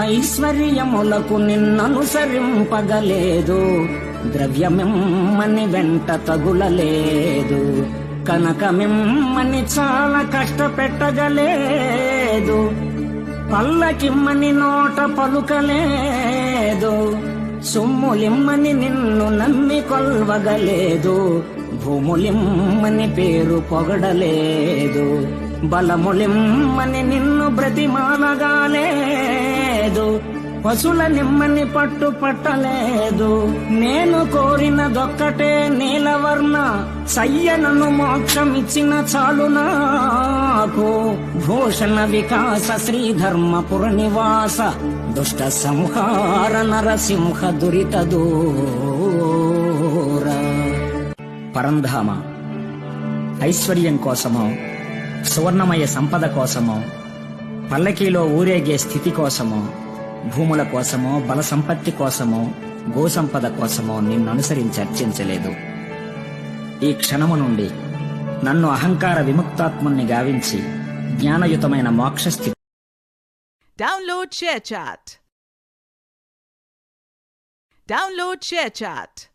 ఐశ్వర్యములకు నిన్ననుసరింపగలేదు, ద్రవ్యమిమ్మని వెంట తగులలేదు, కనకమిమ్మని చాలా కష్టపెట్టగలేదు, పల్లకిమ్మని నోట పలుకలేదు, సొమ్ములిమ్మని నిన్ను నమ్మి కొల్వగలేదు, భూములిమ్మని పేరు పొగడలేదు, బలములిమ్మని నిన్ను బ్రతిమాలగాలేదు, పశుల నిమ్మని పట్టు పట్టలేదు. నేను కోరినదొక్కటే నీలవర్ణ సయ్యనను మోక్షమిచ్చిన చాలు నాకు. భూషణ వికాస శ్రీధర్మపుర నివాస దుష్ట సంహార నరసింహ దురిత దూర. పరంధామ ఐశ్వర్యం కోసమో, సువర్ణమయ సంపద కోసమో, పల్లకీలో ఊరేగే స్థితి కోసమో, భూముల కోసమో, బల సంపత్తి కోసమో, గోసంపద కోసమో నిన్ననుసరించి అర్చించలేదు. ఈ క్షణము నుండి నన్ను అహంకార విముక్తాత్ముని గావించి జ్ఞానయుతమైన మోక్షస్థితి. Download share chat.